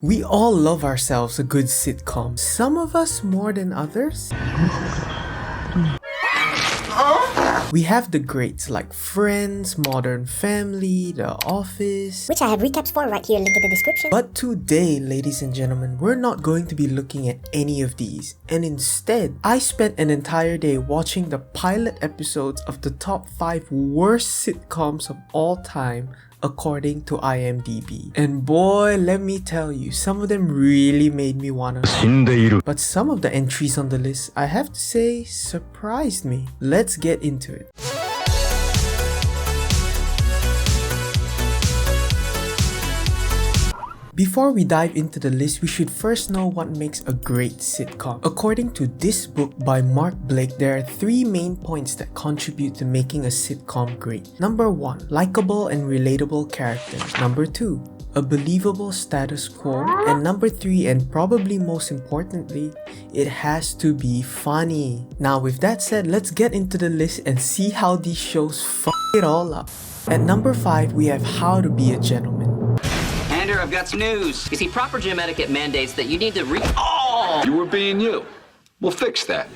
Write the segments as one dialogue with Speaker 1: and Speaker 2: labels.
Speaker 1: We all love ourselves a good sitcom, some of us more than others. We have the greats like Friends, Modern Family, The Office,
Speaker 2: which I have recaps for right here, link in the description.
Speaker 1: But today, ladies and gentlemen, we're not going to be looking at any of these, and instead, I spent an entire day watching the pilot episodes of the top 5 worst sitcoms of all time according to IMDb. And boy, let me tell you, some of them really made me wanna. But some of the entries on the list, I have to say, surprised me. Let's get into it. Before we dive into the list, we should first know what makes a great sitcom. According to this book by Mark Blake, there are 3 main points that contribute to making a sitcom great. Number 1, likable and relatable characters. Number 2, a believable status quo. And number 3, and probably most importantly, it has to be funny. Now with that said, let's get into the list and see how these shows f*** it all up. At number 5, we have How to Be a Gentleman.
Speaker 3: Andrew, I've got some news. You see, proper gym etiquette mandates that you need to Oh!
Speaker 4: You were being you. We'll fix that.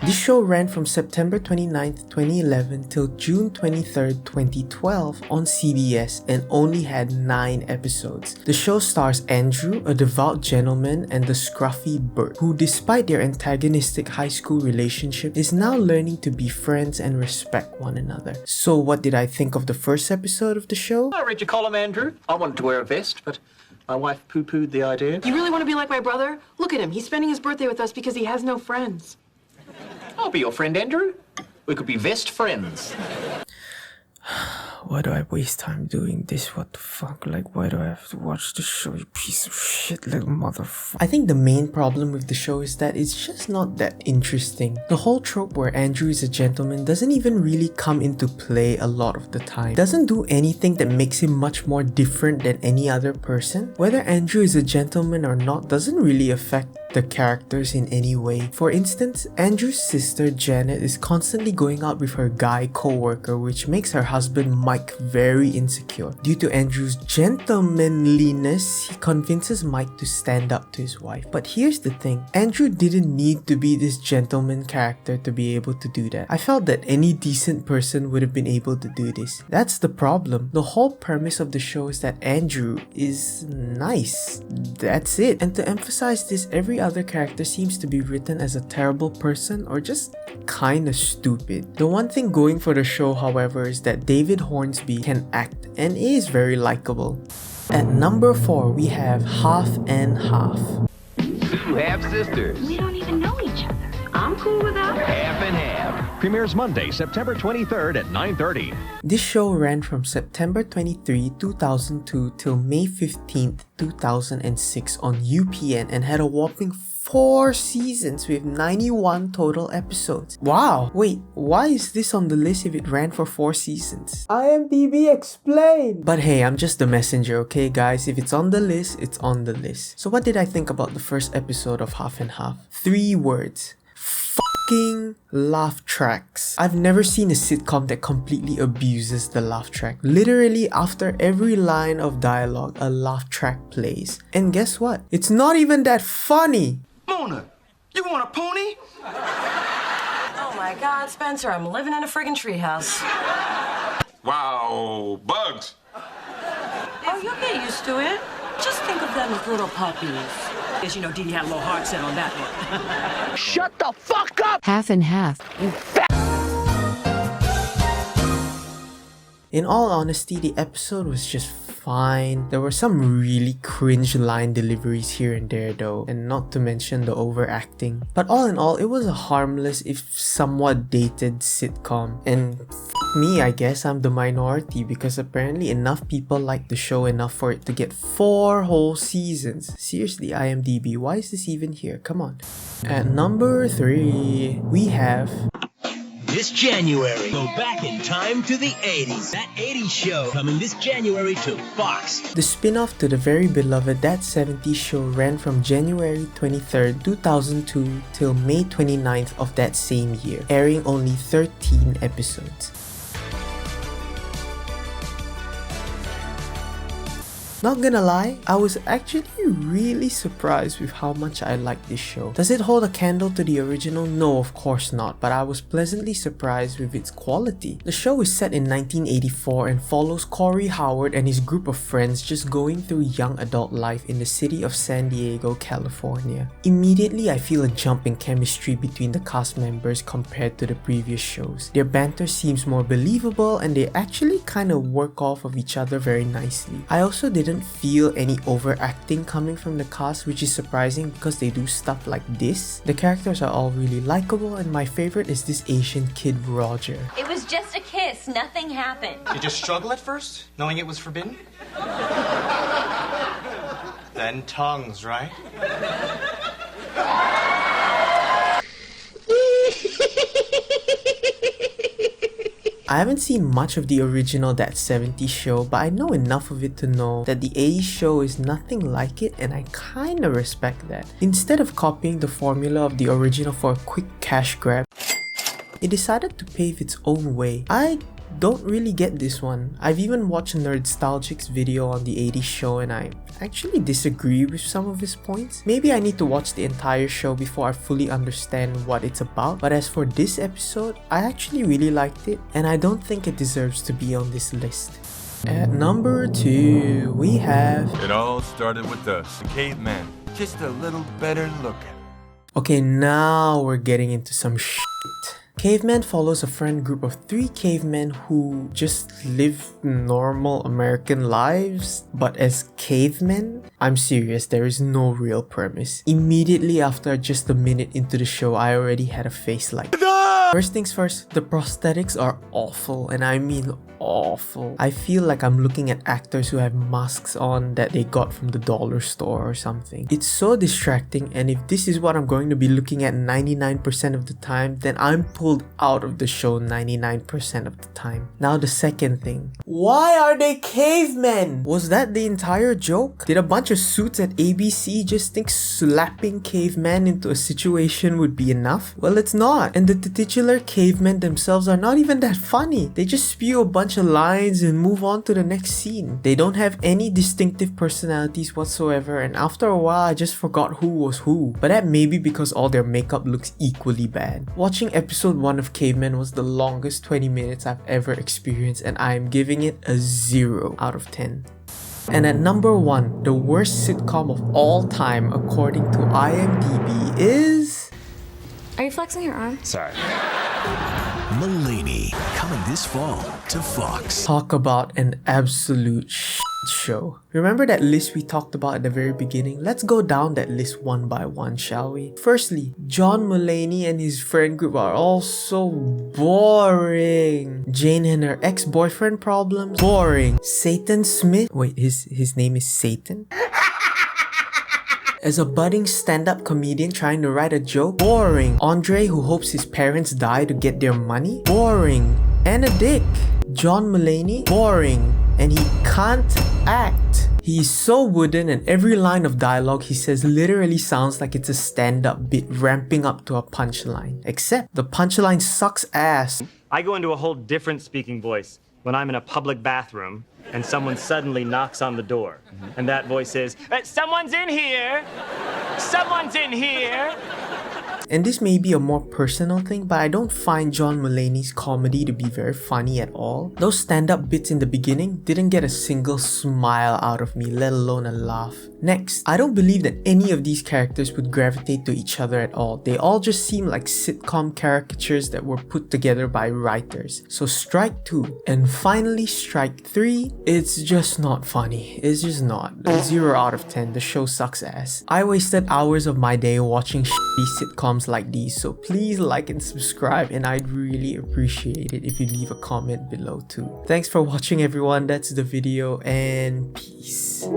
Speaker 1: This show ran from September 29th, 2011 till June 23rd, 2012 on CBS and only had 9 episodes. The show stars Andrew, a devout gentleman, and the scruffy Bert, who despite their antagonistic high school relationship is now learning to be friends and respect one another. So what did I think of the first episode of the show?
Speaker 5: I read your column, Andrew. I wanted to wear a vest, but my wife poo-pooed the idea.
Speaker 6: You really want to be like my brother? Look at him. He's spending his birthday with us because he has no friends.
Speaker 5: I'll be your friend, Andrew. We could be vest friends.
Speaker 1: Why do I waste time doing this? What the fuck? Like, why do I have to watch the show, you piece of shit little motherfucker? I think the main problem with the show is that it's just not that interesting. The whole trope where Andrew is a gentleman doesn't even really come into play a lot of the time. Doesn't do anything that makes him much more different than any other person. Whether Andrew is a gentleman or not doesn't really affect the characters in any way. For instance, Andrew's sister Janet is constantly going out with her guy co-worker, which makes her husband Mike very insecure. Due to Andrew's gentlemanliness, he convinces Mike to stand up to his wife. But here's the thing, Andrew didn't need to be this gentleman character to be able to do that. I felt that any decent person would have been able to do this. That's the problem. The whole premise of the show is that Andrew is nice. That's it. And to emphasize this, every other character seems to be written as a terrible person or just kinda stupid. The one thing going for the show, however, is that David Hornsby can act and is very likable. At number 4, we have Half and Half.
Speaker 7: Half sisters.
Speaker 8: We don't even know each other. I'm cool with that.
Speaker 7: Half and half. Premieres Monday, September 23rd at 9:30.
Speaker 1: This show ran from September 23, 2002 till May 15th, 2006 on UPN and had a whopping 4 seasons with 91 total episodes. Wow! Wait, why is this on the list if it ran for 4 seasons? IMDb explain! But hey, I'm just the messenger, okay guys? If it's on the list, it's on the list. So what did I think about the first episode of Half and Half? 3 words. Fucking laugh tracks. I've never seen a sitcom that completely abuses the laugh track. Literally, after every line of dialogue, a laugh track plays. And guess what? It's not even that funny!
Speaker 9: Mona, you want a pony?
Speaker 6: Oh my God, Spencer, I'm living in a friggin' treehouse.
Speaker 4: Wow, bugs.
Speaker 6: Oh, you'll get used to it. Just think of them as little puppies. Guess you know Dee Dee had a little hard set on that one.
Speaker 7: Shut the fuck up!
Speaker 8: Half and half.
Speaker 1: In all honesty, the episode was just fine. There were some really cringe line deliveries here and there though, and not to mention the overacting. But all in all, it was a harmless, if somewhat dated sitcom. And me, I guess I'm the minority because apparently enough people liked the show enough for it to get 4 whole seasons. Seriously, IMDb, why is this even here? Come on. At number 3, we have...
Speaker 10: This January, go back in time to the 80s. That 80s show coming this January to Fox.
Speaker 1: The spin-off to the very beloved That 70s Show ran from January 23rd, 2002 till May 29th of that same year, airing only 13 episodes. Not gonna lie, I was actually really surprised with how much I liked this show. Does it hold a candle to the original? No, of course not, but I was pleasantly surprised with its quality. The show is set in 1984 and follows Corey Howard and his group of friends just going through young adult life in the city of San Diego, California. Immediately, I feel a jump in chemistry between the cast members compared to the previous shows. Their banter seems more believable and they actually kind of work off of each other very nicely. I also didn't feel any overacting coming from the cast, which is surprising because they do stuff like this. The characters are all really likable and my favorite is this Asian kid Roger.
Speaker 8: It was just a kiss. Nothing happened.
Speaker 9: Did you struggle at first, knowing it was forbidden? Then tongues, right?
Speaker 1: I haven't seen much of the original That 70s Show, but I know enough of it to know that the 80s show is nothing like it and I kinda respect that. Instead of copying the formula of the original for a quick cash grab, it decided to pave its own way. I don't really get this one. I've even watched Nerdstalgic's video on the 80s show and I actually disagree with some of his points. Maybe I need to watch the entire show before I fully understand what it's about, but as for this episode, I actually really liked it and I don't think it deserves to be on this list. At number 2, we have...
Speaker 11: It all started with us, the caveman. Just a little better looking.
Speaker 1: Okay, now we're getting into some shit. Caveman follows a friend group of 3 cavemen who just live normal American lives, but as cavemen? I'm serious, there is no real premise. Immediately after just a minute into the show, I already had a face like... First things first, the prosthetics are awful, and I mean awful. I feel like I'm looking at actors who have masks on that they got from the dollar store or something. It's so distracting, and if this is what I'm going to be looking at 99% of the time, then I'm pulled out of the show 99% of the time. Now the second thing. Why are they cavemen? Was that the entire joke? Did a bunch of suits at ABC just think slapping cavemen into a situation would be enough? Well, it's not. And the titular cavemen themselves are not even that funny. They just spew a bunch of lines and move on to the next scene. They don't have any distinctive personalities whatsoever, and after a while I just forgot who was who. But that may be because all their makeup looks equally bad. Watching episode 1 of Caveman was the longest 20 minutes I've ever experienced and I am giving it a 0 out of 10. And at number 1, the worst sitcom of all time according to IMDb is...
Speaker 8: Are you flexing your arm?
Speaker 11: Sorry.
Speaker 10: Mulaney, coming this fall to Fox.
Speaker 1: Talk about an absolute show. Remember that list we talked about at the very beginning? Let's go down that list one by one, shall we? Firstly, John Mulaney and his friend group are all so boring. Jane and her ex-boyfriend problems? Boring. Satan Smith? Wait, his name is Satan? As a budding stand-up comedian trying to write a joke? Boring. Andre who hopes his parents die to get their money? Boring. And a dick. John Mulaney? Boring. And he can't act. He is so wooden and every line of dialogue he says literally sounds like it's a stand-up bit ramping up to a punchline. Except the punchline sucks ass.
Speaker 12: I go into a whole different speaking voice when I'm in a public bathroom and someone suddenly knocks on the door. And that voice is, someone's in here! Someone's in here!
Speaker 1: And this may be a more personal thing, but I don't find John Mulaney's comedy to be very funny at all. Those stand-up bits in the beginning didn't get a single smile out of me, let alone a laugh. Next, I don't believe that any of these characters would gravitate to each other at all. They all just seem like sitcom caricatures that were put together by writers. So strike 2. And finally, strike 3. It's just not funny. It's just not. 0 out of 10. The show sucks ass. I wasted hours of my day watching shitty sitcoms like these, so please like and subscribe, and I'd really appreciate it if you leave a comment below too. Thanks for watching everyone, that's the video, and peace.